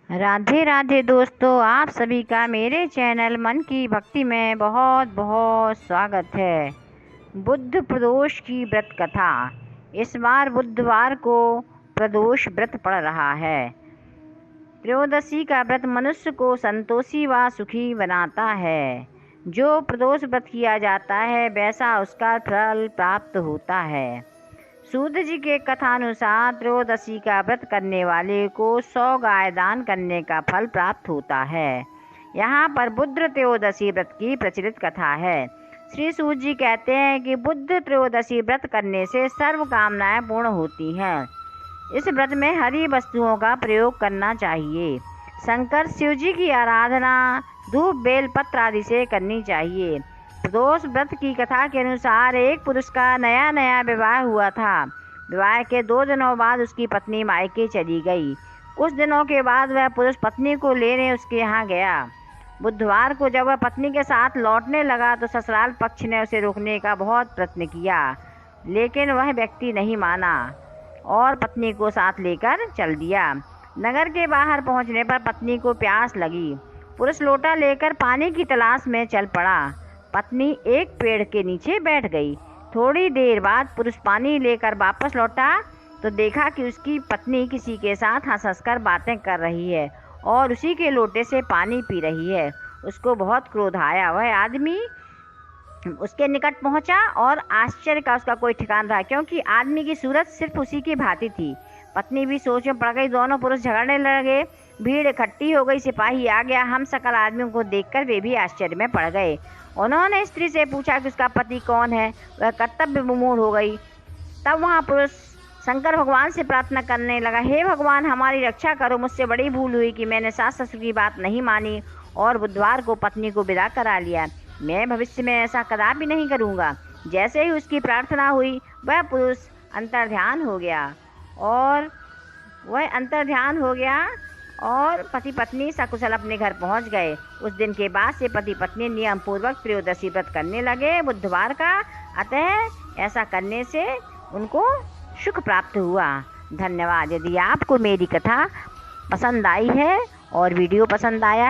राधे राधे दोस्तों, आप सभी का मेरे चैनल मन की भक्ति में बहुत बहुत स्वागत है। बुद्ध प्रदोष की व्रत कथा। इस बार बुधवार को प्रदोष व्रत पड़ रहा है। त्रयोदशी का व्रत मनुष्य को संतोषी व सुखी बनाता है। जो प्रदोष व्रत किया जाता है वैसा उसका फल प्राप्त होता है। सूत जी के कथानुसार त्रयोदशी का व्रत करने वाले को 100 गाय दान करने का फल प्राप्त होता है। यहाँ पर बुद्ध त्रयोदशी व्रत की प्रचलित कथा है। श्री सूत जी कहते हैं कि बुद्ध त्रयोदशी व्रत करने से सर्व कामनाएं पूर्ण होती हैं। इस व्रत में हरी वस्तुओं का प्रयोग करना चाहिए। शंकर शिव जी की आराधना धूप बेल पत्र आदि से करनी चाहिए। प्रदोष व्रत की कथा के अनुसार एक पुरुष का नया नया विवाह हुआ था। विवाह के 2 दिनों बाद उसकी पत्नी मायके चली गई। कुछ दिनों के बाद वह पुरुष पत्नी को लेने उसके यहाँ गया। बुधवार को जब वह पत्नी के साथ लौटने लगा तो ससुराल पक्ष ने उसे रोकने का बहुत प्रयत्न किया, लेकिन वह व्यक्ति नहीं माना और पत्नी को साथ लेकर चल दिया। नगर के बाहर पहुंचने पर पत्नी को प्यास लगी। पुरुष लोटा लेकर पानी की तलाश में चल पड़ा। पत्नी एक पेड़ के नीचे बैठ गई। थोड़ी देर बाद पुरुष पानी लेकर वापस लौटा तो देखा कि उसकी पत्नी किसी के साथ हंस हंस कर बातें कर रही है और उसी के लोटे से पानी पी रही है। उसको बहुत क्रोध आया। वह आदमी उसके निकट पहुंचा और आश्चर्य का उसका कोई ठिकाना रहा, क्योंकि आदमी की सूरत सिर्फ उसी की भांति थी। पत्नी भी सोच में पड़ गई। दोनों पुरुष झगड़ने लगे। भीड़ इकट्ठी हो गई। सिपाही आ गया। हम सकल आदमियों को देखकर वे भी आश्चर्य में पड़ गए। उन्होंने स्त्री से पूछा कि उसका पति कौन है। वह कर्तव्य विमूढ़ हो गई। तब वहाँ पुरुष शंकर भगवान से प्रार्थना करने लगा, हे भगवान, हमारी रक्षा करो। मुझसे बड़ी भूल हुई कि मैंने सास ससुर की बात नहीं मानी और बुधवार को पत्नी को विदा करा लिया। मैं भविष्य में ऐसा कदापि नहीं करूँगा। जैसे ही उसकी प्रार्थना हुई वह पुरुष अंतर्ध्यान हो गया और पति पत्नी सकुशल अपने घर पहुंच गए। उस दिन के बाद से पति पत्नी नियम पूर्वक त्रयोदशी व्रत करने लगे बुधवार का। अतः ऐसा करने से उनको सुख प्राप्त हुआ। धन्यवाद। यदि आपको मेरी कथा पसंद आई है और वीडियो पसंद आया